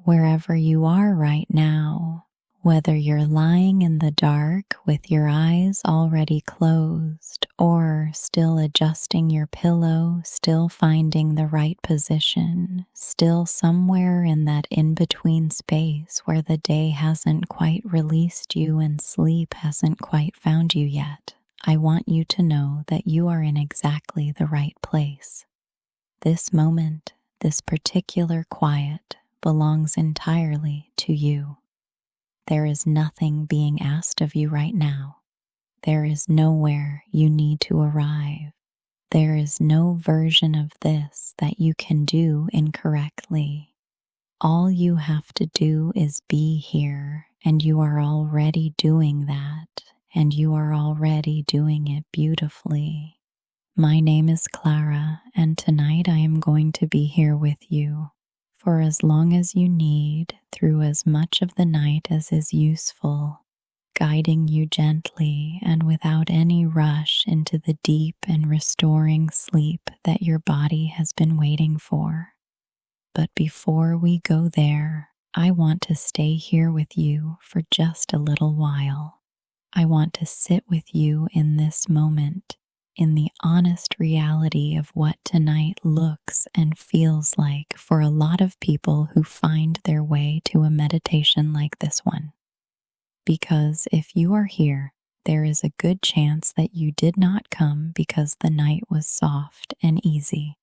wherever you are right now, whether you're lying in the dark with your eyes already closed or still adjusting your pillow, still finding the right position, still somewhere in that in-between space where the day hasn't quite released you and sleep hasn't quite found you yet. I want you to know that you are in exactly the right place. This moment, this particular quiet, belongs entirely to you. There is nothing being asked of you right now. There is nowhere you need to arrive. There is no version of this that you can do incorrectly. All you have to do is be here, and you are already doing that, and you are already doing it beautifully. My name is Clara, and tonight I am going to be here with you for as long as you need, through as much of the night as is useful, guiding you gently and without any rush into the deep and restoring sleep that your body has been waiting for. But before we go there, I want to stay here with you for just a little while. I want to sit with you in this moment, in the honest reality of what tonight looks and feels like for a lot of people who find their way to a meditation like this one. Because if you are here, there is a good chance that you did not come because the night was soft and easy.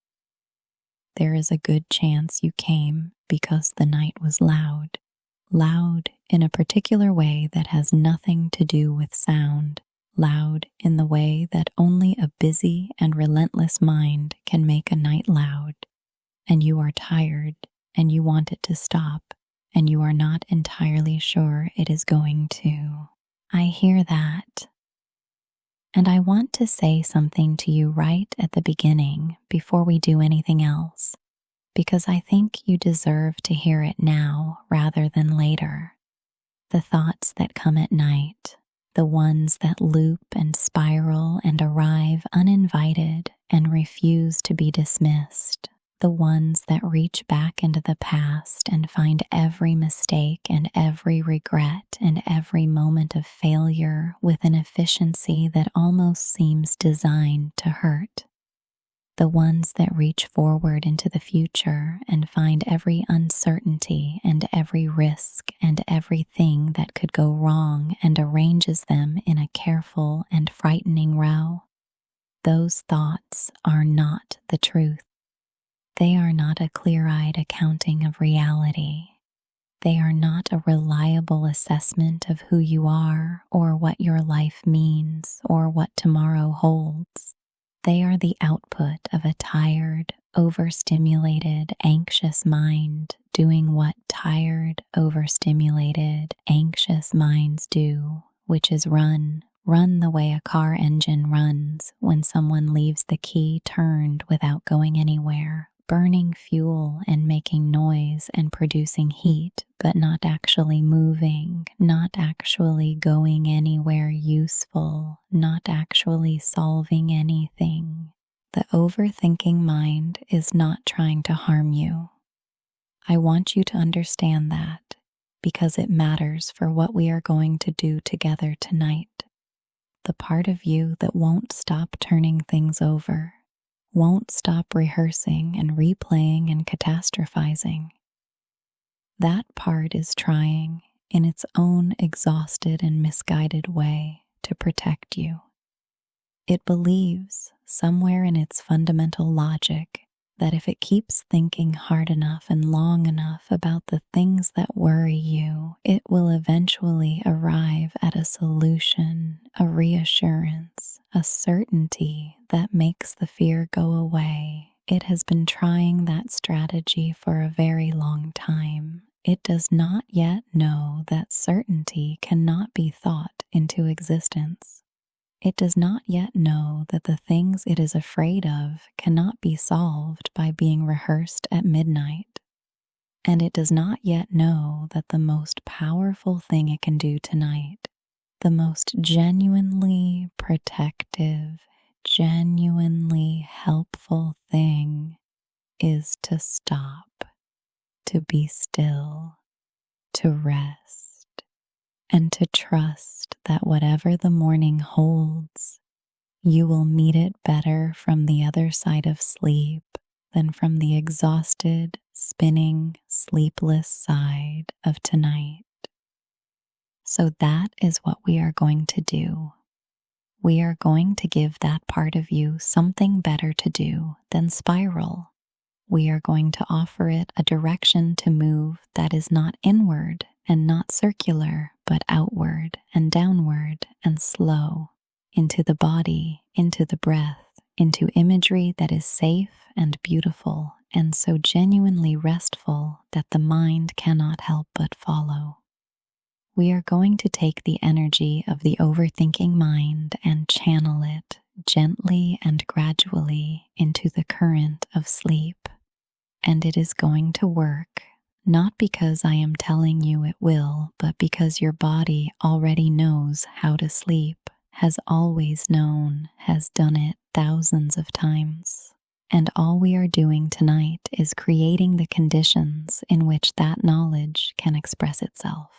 There is a good chance you came because the night was loud in a particular way that has nothing to do with sound, loud in the way that only a busy and relentless mind can make a night loud, and you are tired and you want it to stop, and you are not entirely sure it is going to. I hear that. And I want to say something to you right at the beginning before we do anything else, because I think you deserve to hear it now rather than later. The thoughts that come at night, the ones that loop and spiral and arrive uninvited and refuse to be dismissed, the ones that reach back into the past and find every mistake and every regret and every moment of failure with an efficiency that almost seems designed to hurt. The ones that reach forward into the future and find every uncertainty and every risk and everything that could go wrong and arranges them in a careful and frightening row. Those thoughts are not the truth. They are not a clear-eyed accounting of reality. They are not a reliable assessment of who you are or what your life means or what tomorrow holds. They are the output of a tired, overstimulated, anxious mind doing what tired, overstimulated, anxious minds do, which is run the way a car engine runs when someone leaves the key turned without going anywhere, burning fuel and making noise and producing heat, but not actually moving, not actually going anywhere useful, not actually solving anything. The overthinking mind is not trying to harm you. I want you to understand that because it matters for what we are going to do together tonight. The part of you that won't stop turning things over, won't stop rehearsing and replaying and catastrophizing. That part is trying, in its own exhausted and misguided way, to protect you. It believes, somewhere in its fundamental logic, that if it keeps thinking hard enough and long enough about the things that worry you, it will eventually arrive at a solution, a reassurance, a certainty that makes the fear go away. It has been trying that strategy for a very long time. It does not yet know that certainty cannot be thought into existence. It does not yet know that the things it is afraid of cannot be solved by being rehearsed at midnight. And it does not yet know that the most powerful thing it can do tonight, the most genuinely protective, genuinely helpful thing, is to stop, to be still, to rest and to trust that whatever the morning holds, you will meet it better from the other side of sleep than from the exhausted, spinning, sleepless side of tonight. So that is what we are going to do. We are going to give that part of you something better to do than spiral. We are going to offer it a direction to move that is not inward and not circular, but outward and downward and slow, into the body, into the breath, into imagery that is safe and beautiful and so genuinely restful that the mind cannot help but follow. We are going to take the energy of the overthinking mind and channel it gently and gradually into the current of sleep. And it is going to work, not because I am telling you it will, but because your body already knows how to sleep, has always known, has done it thousands of times. And all we are doing tonight is creating the conditions in which that knowledge can express itself.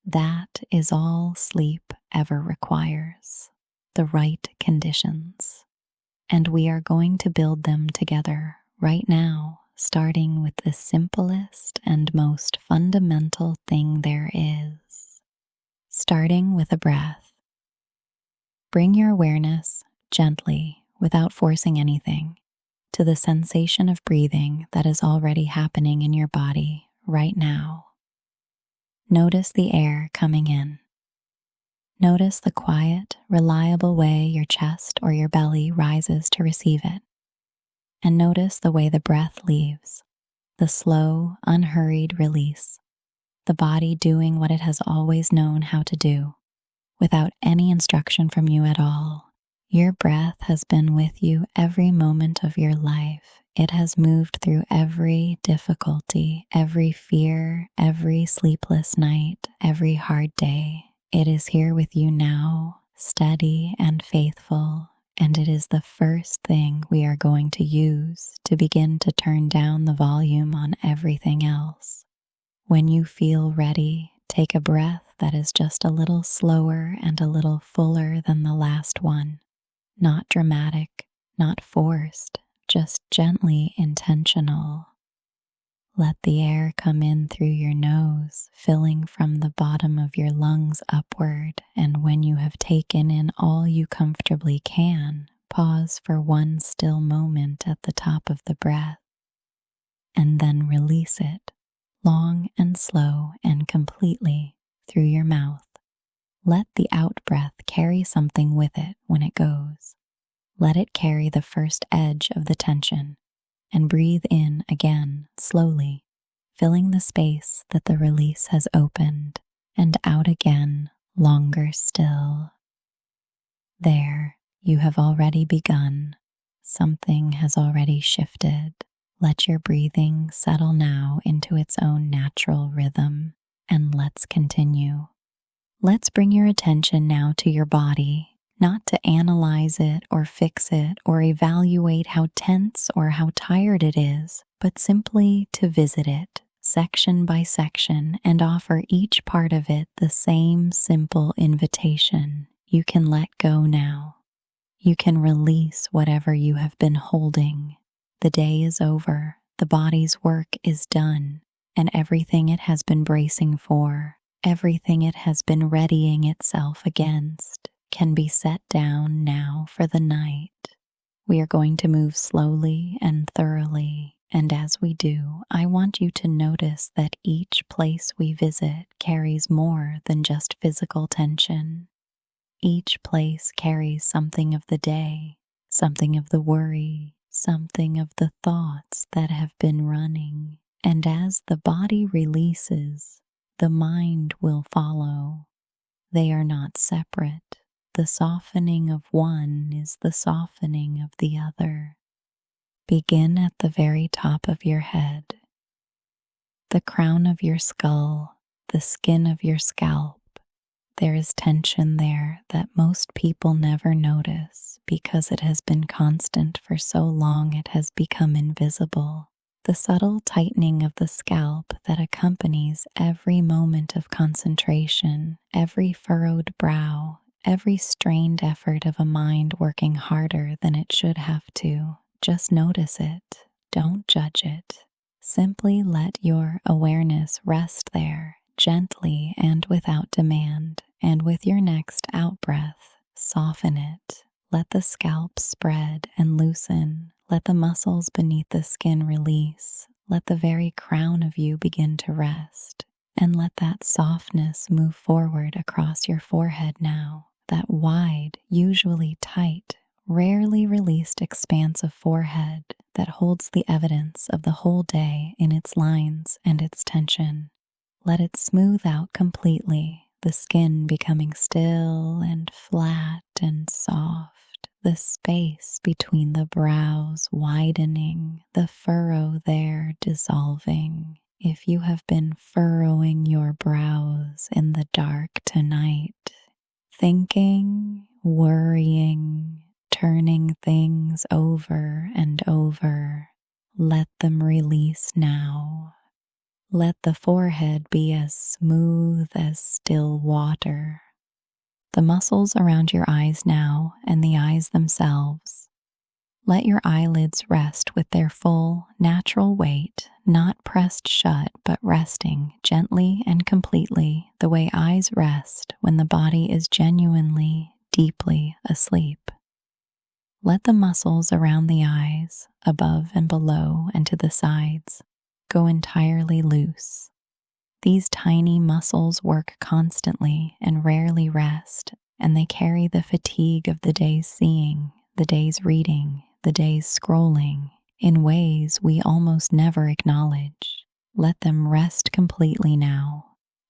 That is all sleep ever requires, the right conditions. And we are going to build them together right now, starting with the simplest and most fundamental thing there is. Starting with a breath. Bring your awareness gently, without forcing anything, to the sensation of breathing that is already happening in your body right now. Notice the air coming in. Notice the quiet, reliable way your chest or your belly rises to receive it. And notice the way the breath leaves, the slow, unhurried release, the body doing what it has always known how to do, without any instruction from you at all. Your breath has been with you every moment of your life. It has moved through every difficulty, every fear, every sleepless night, every hard day. It is here with you now, steady and faithful, and it is the first thing we are going to use to begin to turn down the volume on everything else. When you feel ready, take a breath that is just a little slower and a little fuller than the last one. Not dramatic, not forced, just gently intentional. Let the air come in through your nose, filling from the bottom of your lungs upward, and when you have taken in all you comfortably can, pause for one still moment at the top of the breath, and then release it, long and slow and completely, through your mouth. Let the out-breath carry something with it when it goes. Let it carry the first edge of the tension, and breathe in again slowly, filling the space that the release has opened, and out again longer still. There, you have already begun. Something has already shifted. Let your breathing settle now into its own natural rhythm, and let's continue. Let's bring your attention now to your body, not to analyze it or fix it or evaluate how tense or how tired it is, but simply to visit it section by section and offer each part of it the same simple invitation. You can let go now. You can release whatever you have been holding. The day is over, the body's work is done, and everything it has been bracing for, everything it has been readying itself against, can be set down now for the night. We are going to move slowly and thoroughly, and as we do, I want you to notice that each place we visit carries more than just physical tension. Each place carries something of the day, something of the worry, something of the thoughts that have been running, and as the body releases, the mind will follow. They are not separate. The softening of one is the softening of the other. Begin at the very top of your head, the crown of your skull, the skin of your scalp. There is tension there that most people never notice because it has been constant for so long it has become invisible. the subtle tightening of the scalp that accompanies every moment of concentration, every furrowed brow, every strained effort of a mind working harder than it should have to. Just notice it. Don't judge it. Simply let your awareness rest there, gently and without demand, and with your next out-breath, soften it. Let the scalp spread and loosen. Let the muscles beneath the skin release. Let the very crown of you begin to rest. And let that softness move forward across your forehead now. That wide, usually tight, rarely released expanse of forehead that holds the evidence of the whole day in its lines and its tension. Let it smooth out completely, the skin becoming still and flat and soft, the space between the brows widening, the furrow there dissolving. If you have been furrowing your brows in the dark tonight, thinking, worrying, turning things over and over, let them release now. Let the forehead be as smooth as still water. The muscles around your eyes now and the eyes themselves. Let your eyelids rest with their full, natural weight, not pressed shut, but resting gently and completely the way eyes rest when the body is genuinely, deeply asleep. Let the muscles around the eyes, above and below and to the sides, go entirely loose. These tiny muscles work constantly and rarely rest, and they carry the fatigue of the day's seeing, the day's reading, the day's scrolling in ways we almost never acknowledge. Let them rest completely now.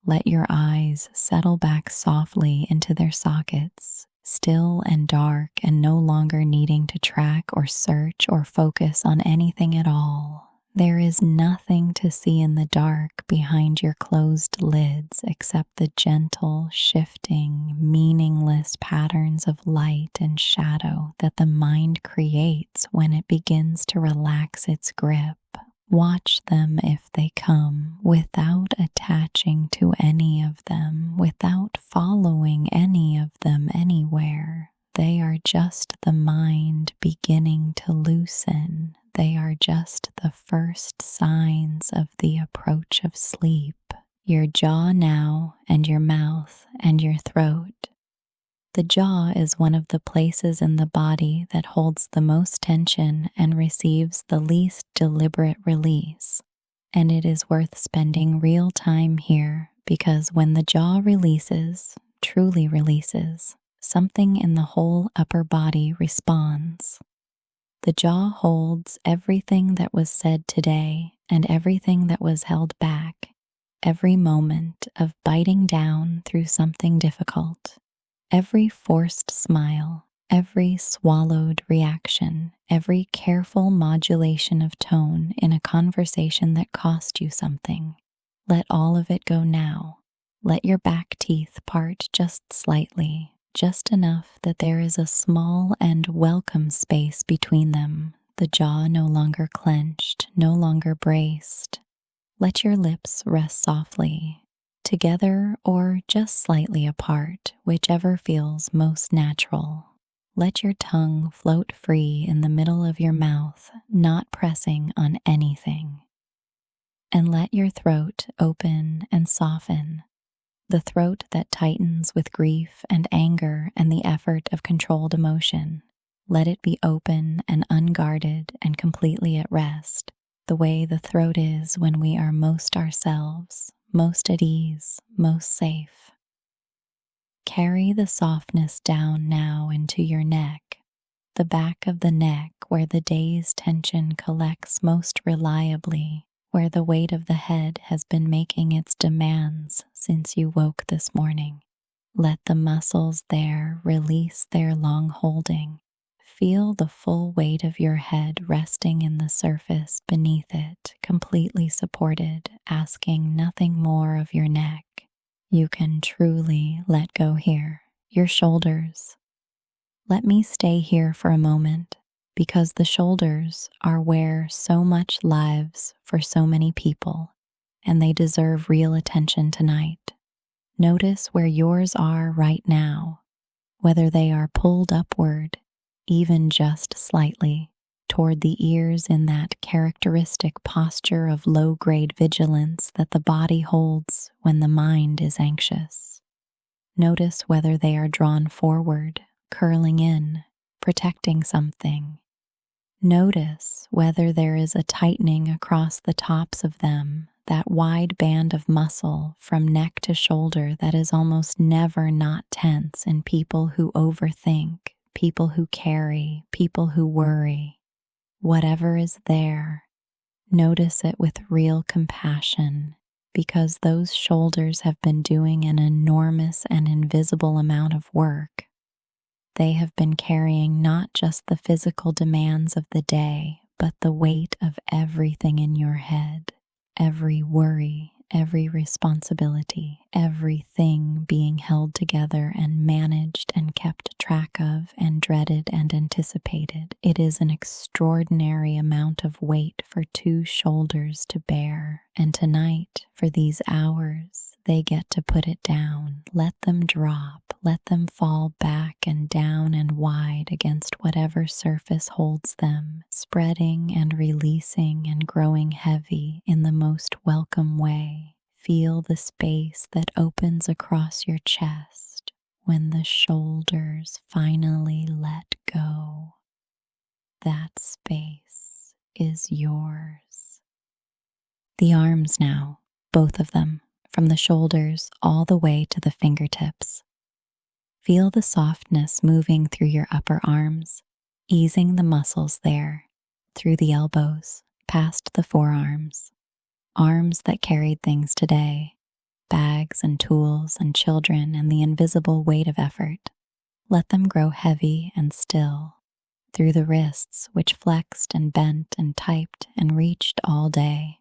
Let your eyes settle back softly into their sockets, still and dark and no longer needing to track or search or focus on anything at all. There is nothing to see in the dark behind your closed lids except the gentle, shifting, meaningless patterns of light and shadow that the mind creates when it begins to relax its grip. Watch them if they come without attaching to any of them, without following any of them anywhere. They are just the mind beginning to loosen. They are just the first signs of the approach of sleep. Your jaw now, and your mouth, and your throat. The jaw is one of the places in the body that holds the most tension and receives the least deliberate release. And it is worth spending real time here because when the jaw releases, truly releases, something in the whole upper body responds. The jaw holds everything that was said today and everything that was held back, every moment of biting down through something difficult, every forced smile, every swallowed reaction, every careful modulation of tone in a conversation that cost you something. Let all of it go now. Let your back teeth part just slightly. Just enough that there is a small and welcome space between them, the jaw no longer clenched, no longer braced. Let your lips rest softly, together or just slightly apart, whichever feels most natural. Let your tongue float free in the middle of your mouth, not pressing on anything. And let your throat open and soften. The throat that tightens with grief and anger and the effort of controlled emotion. Let it be open and unguarded and completely at rest, the way the throat is when we are most ourselves, most at ease, most safe. Carry the softness down now into your neck, the back of the neck where the day's tension collects most reliably, where the weight of the head has been making its demands since you woke this morning. Let the muscles there release their long holding. Feel the full weight of your head resting in the surface beneath it, completely supported, asking nothing more of your neck. You can truly let go here. Your shoulders. Let me stay here for a moment. because the shoulders are where so much lives for so many people, and they deserve real attention tonight. Notice where yours are right now, whether they are pulled upward, even just slightly, toward the ears in that characteristic posture of low-grade vigilance that the body holds when the mind is anxious. Notice whether they are drawn forward, curling in, protecting something. Notice whether there is a tightening across the tops of them, that wide band of muscle from neck to shoulder that is almost never not tense in people who overthink, people who carry, people who worry. Whatever is there, notice it with real compassion, because those shoulders have been doing an enormous and invisible amount of work. They have been carrying not just the physical demands of the day, but the weight of everything in your head, every worry, every responsibility, everything being held together and managed and kept track of and dreaded and anticipated. It is an extraordinary amount of weight for two shoulders to bear, and tonight, for these hours, they get to put it down. Let them drop. Let them fall back and down and wide against whatever surface holds them, spreading and releasing and growing heavy in the most welcome way. Feel the space that opens across your chest when the shoulders finally let go. That space is yours. The arms now, both of them, from the shoulders all the way to the fingertips. Feel the softness moving through your upper arms, easing the muscles there, through the elbows, past the forearms. Arms that carried things today, bags and tools and children and the invisible weight of effort. Let them grow heavy and still, through the wrists which flexed and bent and typed and reached all day,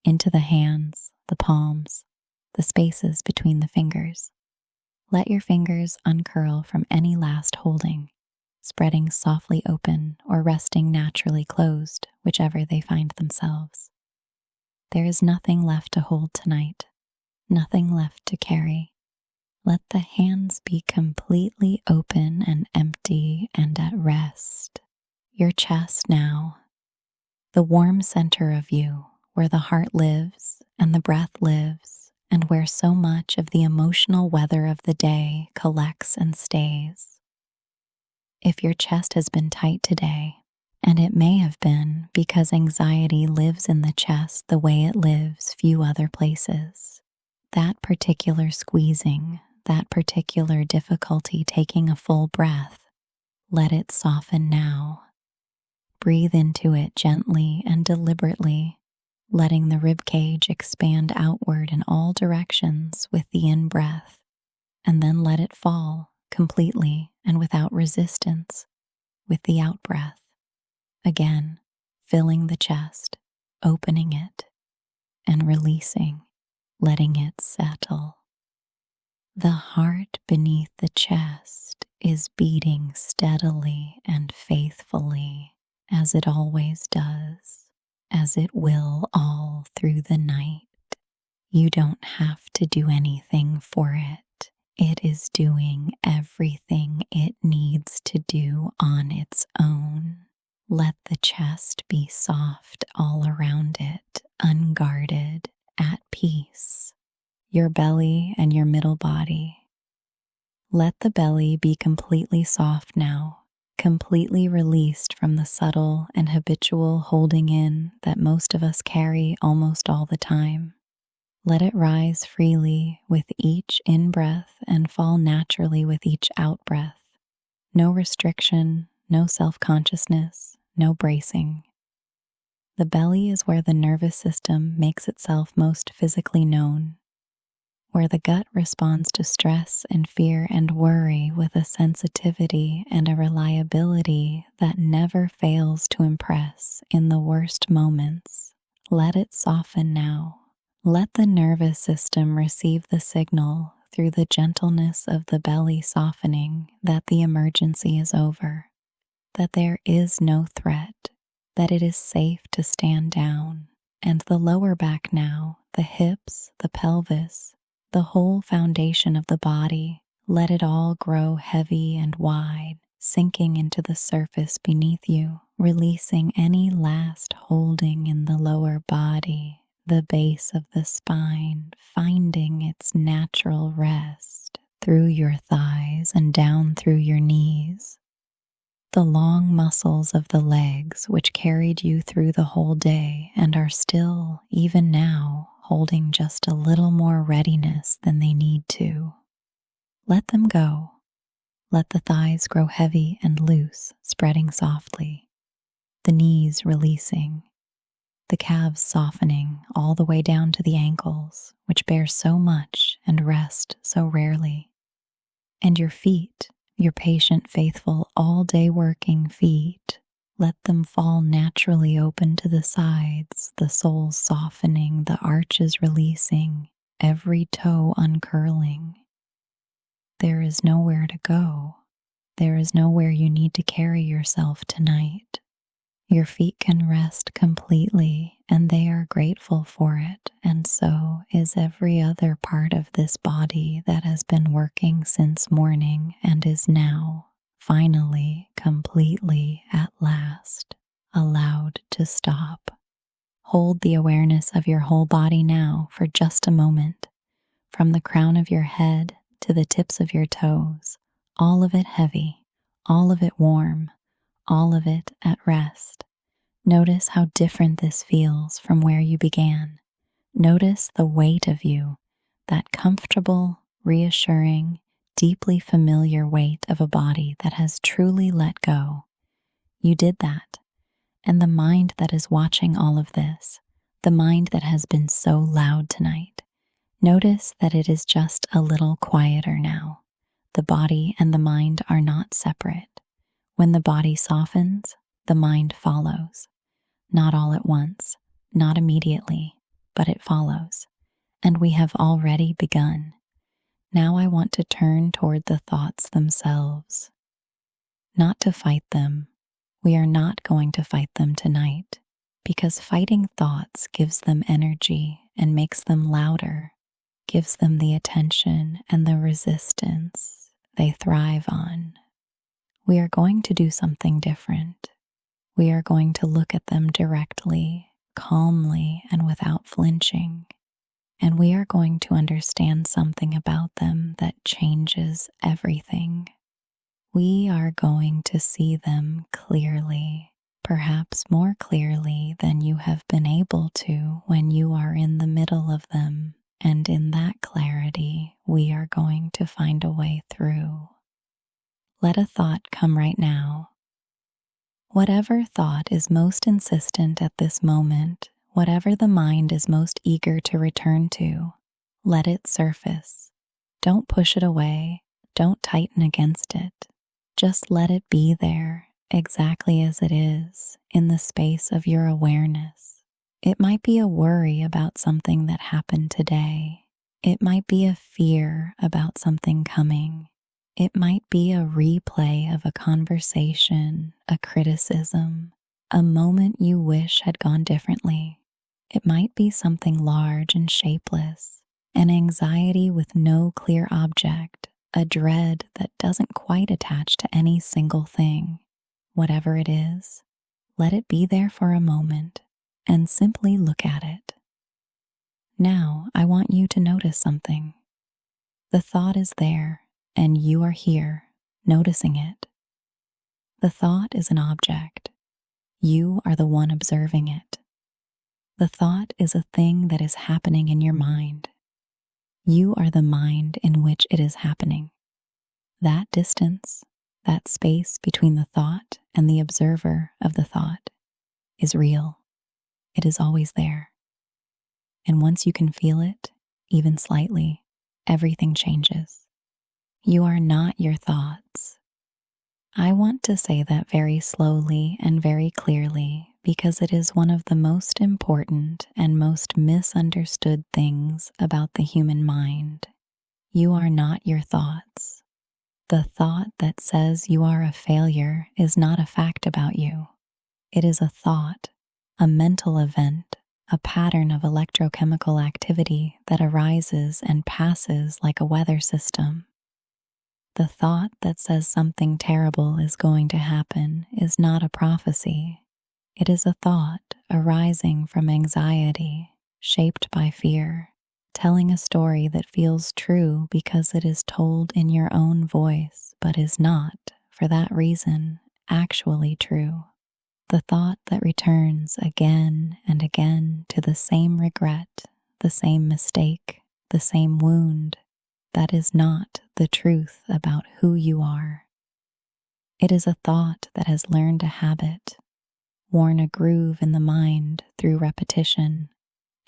into the hands, the palms, the spaces between the fingers. Let your fingers uncurl from any last holding, spreading softly open or resting naturally closed, whichever they find themselves. There is nothing left to hold tonight, nothing left to carry. Let the hands be completely open and empty and at rest. Your chest now, the warm center of you, where the heart lives and the breath lives, and where so much of the emotional weather of the day collects and stays. If your chest has been tight today, and it may have been because anxiety lives in the chest the way it lives few other places, that particular squeezing, that particular difficulty taking a full breath, let it soften now. Breathe into it gently and deliberately, letting the rib cage expand outward in all directions with the in-breath, and then let it fall completely and without resistance with the out-breath. Again, filling the chest, opening it, and releasing, letting it settle. The heart beneath the chest is beating steadily and faithfully, as it always does, as it will all through the night. You don't have to do anything for it. It is doing everything it needs to do on its own. Let the chest be soft all around it, unguarded, at peace. Your belly and your middle body. Let the belly be completely soft now, completely released from the subtle and habitual holding in that most of us carry almost all the time. Let it rise freely with each in-breath and fall naturally with each out-breath. No restriction, no self-consciousness, no bracing. The belly is where the nervous system makes itself most physically known, where the gut responds to stress and fear and worry with a sensitivity and a reliability that never fails to impress in the worst moments. Let it soften now. Let the nervous system receive the signal through the gentleness of the belly softening that the emergency is over. that there is no threat, that it is safe to stand down, and the lower back now, the hips, the pelvis, the whole foundation of the body, let it all grow heavy and wide, sinking into the surface beneath you, releasing any last holding in the lower body, the base of the spine, finding its natural rest through your thighs and down through your knees. The long muscles of the legs which carried you through the whole day and are still, even now, holding just a little more readiness than they need to. Let them go. Let the thighs grow heavy and loose, spreading softly, the knees releasing, the calves softening all the way down to the ankles, which bear so much and rest so rarely, and your feet, your patient, faithful, all-day working feet, let them fall naturally open to the sides, the soles softening, the arches releasing, every toe uncurling. There is nowhere to go. There is nowhere you need to carry yourself tonight. Your feet can rest completely, and they are grateful for it, and so is every other part of this body that has been working since morning and is now, finally, completely, at last, allowed to stop. Hold the awareness of your whole body now for just a moment, from the crown of your head to the tips of your toes, all of it heavy, all of it warm, all of it at rest. Notice how different this feels from where you began. Notice the weight of you, that comfortable, reassuring, deeply familiar weight of a body that has truly let go. You did that. And the mind that is watching all of this, the mind that has been so loud tonight, notice that it is just a little quieter now. The body and the mind are not separate. When the body softens, the mind follows. Not all at once, not immediately, but it follows. And we have already begun. Now I want to turn toward the thoughts themselves. Not to fight them. We are not going to fight them tonight, because fighting thoughts gives them energy and makes them louder, gives them the attention and the resistance they thrive on. We are going to do something different. We are going to look at them directly, calmly, and without flinching. And we are going to understand something about them that changes everything. We are going to see them clearly, perhaps more clearly than you have been able to when you are in the middle of them. And in that clarity, we are going to find a way through. Let a thought come right now. Whatever thought is most insistent at this moment, whatever the mind is most eager to return to, let it surface. Don't push it away. Don't tighten against it. Just let it be there, exactly as it is, in the space of your awareness. It might be a worry about something that happened today. It might be a fear about something coming. It might be a replay of a conversation, a criticism, a moment you wish had gone differently. It might be something large and shapeless, an anxiety with no clear object, a dread that doesn't quite attach to any single thing. Whatever it is, let it be there for a moment and simply look at it. Now I want you to notice something. The thought is there, and you are here, noticing it. The thought is an object. You are the one observing it. The thought is a thing that is happening in your mind. You are the mind in which it is happening. That distance, that space between the thought and the observer of the thought is real. It is always there. And once you can feel it, even slightly, everything changes. You are not your thoughts. I want to say that very slowly and very clearly because it is one of the most important and most misunderstood things about the human mind. You are not your thoughts. The thought that says you are a failure is not a fact about you. It is a thought, a mental event, a pattern of electrochemical activity that arises and passes like a weather system. The thought that says something terrible is going to happen is not a prophecy. It is a thought arising from anxiety, shaped by fear, telling a story that feels true because it is told in your own voice, but is not, for that reason, actually true. The thought that returns again and again to the same regret, the same mistake, the same wound, that is not the truth about who you are. It is a thought that has learned a habit, worn a groove in the mind through repetition,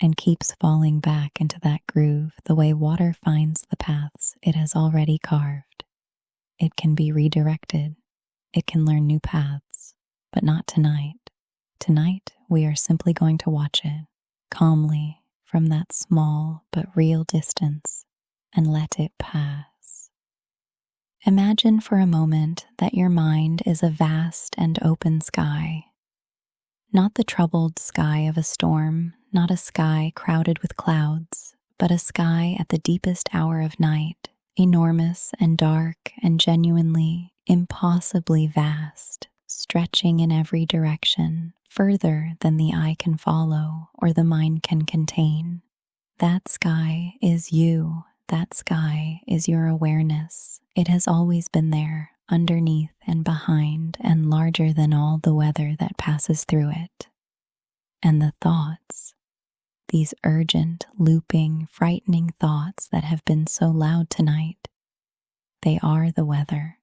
and keeps falling back into that groove the way water finds the paths it has already carved. It can be redirected. It can learn new paths, but not tonight. Tonight, we are simply going to watch it calmly from that small but real distance and let it pass. Imagine for a moment that your mind is a vast and open sky. Not the troubled sky of a storm, not a sky crowded with clouds, but a sky at the deepest hour of night, enormous and dark and genuinely, impossibly vast, stretching in every direction, further than the eye can follow or the mind can contain. That sky is you. That sky is your awareness. It has always been there, underneath and behind, and larger than all the weather that passes through it. And the thoughts, these urgent, looping, frightening thoughts that have been so loud tonight, they are the weather.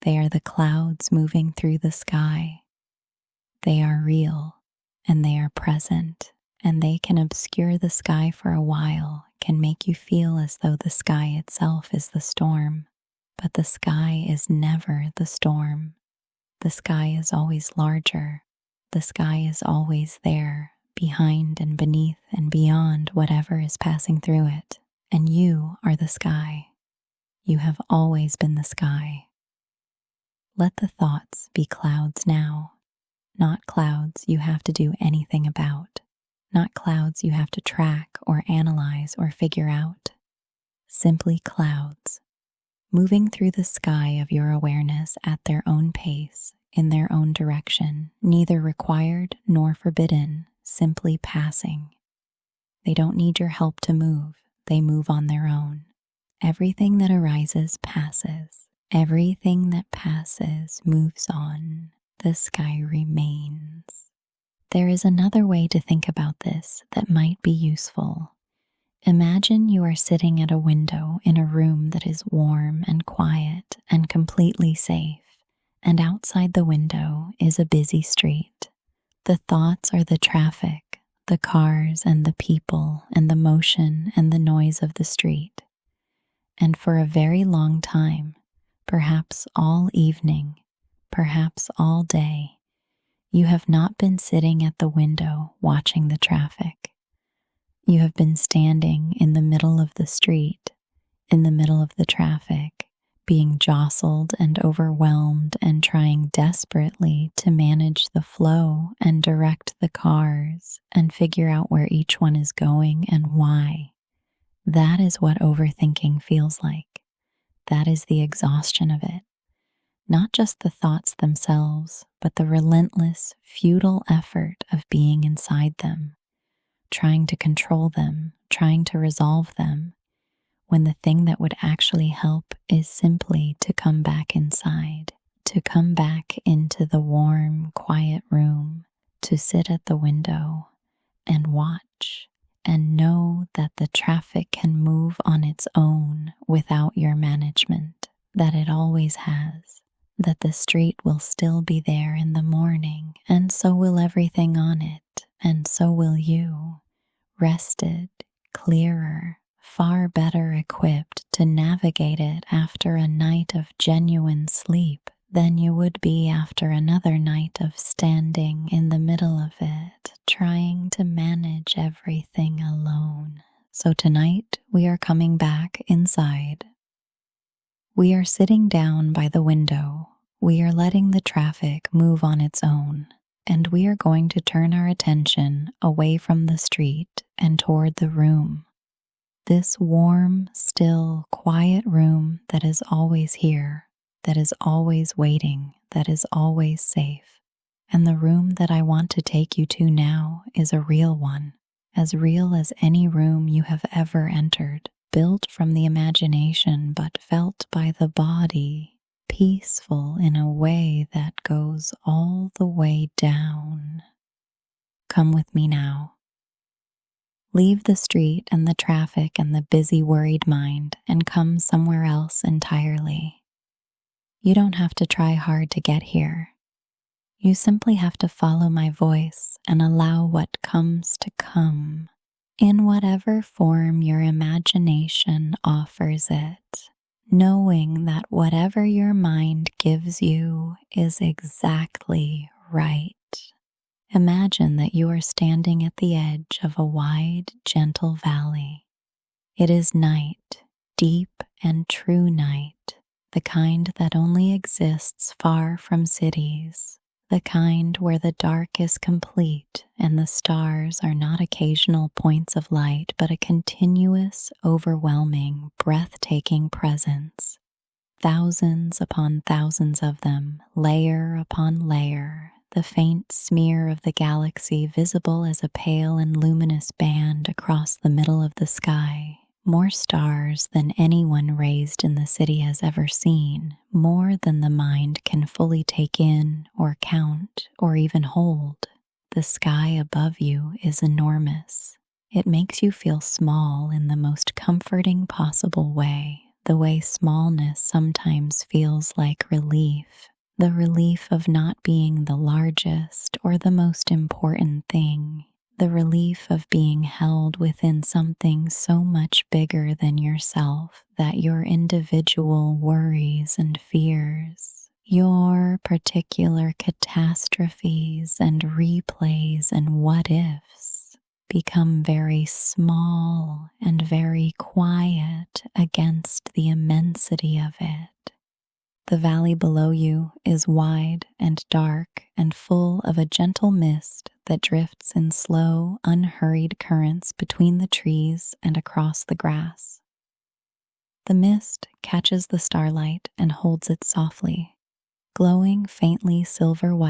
They are the clouds moving through the sky. They are real, and they are present, and they can obscure the sky for a while, can make you feel as though the sky itself is the storm. But the sky is never the storm. The sky is always larger. The sky is always there, behind and beneath and beyond whatever is passing through it. And you are the sky. You have always been the sky. Let the thoughts be clouds now, not clouds you have to do anything about, not clouds you have to track or analyze or figure out. Simply clouds, moving through the sky of your awareness at their own pace, in their own direction, neither required nor forbidden, simply passing. They don't need your help to move, they move on their own. Everything that arises passes. Everything that passes moves on. The sky remains. There is another way to think about this that might be useful. Imagine you are sitting at a window in a room that is warm and quiet and completely safe, and outside the window is a busy street. The thoughts are the traffic, the cars and the people and the motion and the noise of the street. And for a very long time, perhaps all evening, perhaps all day, you have not been sitting at the window watching the traffic. You have been standing in the middle of the street, in the middle of the traffic, being jostled and overwhelmed and trying desperately to manage the flow and direct the cars and figure out where each one is going and why. That is what overthinking feels like. That is the exhaustion of it. Not just the thoughts themselves, but the relentless, futile effort of being inside them, trying to control them, trying to resolve them, when the thing that would actually help is simply to come back inside, to come back into the warm, quiet room, to sit at the window and watch and know that the traffic can move on its own without your management, that it always has, that the street will still be there in the morning, and so will everything on it, and so will you, rested, clearer, far better equipped to navigate it after a night of genuine sleep than you would be after another night of standing in the middle of it, trying to manage everything alone. So tonight we are coming back inside. We are sitting down by the window. We are letting the traffic move on its own, and we are going to turn our attention away from the street and toward the room. This warm, still, quiet room that is always here, that is always waiting, that is always safe. And the room that I want to take you to now is a real one, as real as any room you have ever entered, built from the imagination but felt by the body, peaceful in a way that goes all the way down. Come with me now. Leave the street and the traffic and the busy, worried mind and come somewhere else entirely. You don't have to try hard to get here. You simply have to follow my voice and allow what comes to come, in whatever form your imagination offers it, knowing that whatever your mind gives you is exactly right. Imagine that you are standing at the edge of a wide, gentle valley. It is night, deep and true night, the kind that only exists far from cities, the kind where the dark is complete and the stars are not occasional points of light, but a continuous, overwhelming, breathtaking presence. Thousands upon thousands of them, layer upon layer, the faint smear of the galaxy visible as a pale and luminous band across the middle of the sky. More stars than anyone raised in the city has ever seen, more than the mind can fully take in or count or even hold. The sky above you is enormous. It makes you feel small in the most comforting possible way, the way smallness sometimes feels like relief. The relief of not being the largest or the most important thing. The relief of being held within something so much bigger than yourself that your individual worries and fears, your particular catastrophes and replays and what ifs become very small and very quiet against the immensity of it. The valley below you is wide and dark and full of a gentle mist that drifts in slow, unhurried currents between the trees and across the grass. The mist catches the starlight and holds it softly, glowing faintly silver white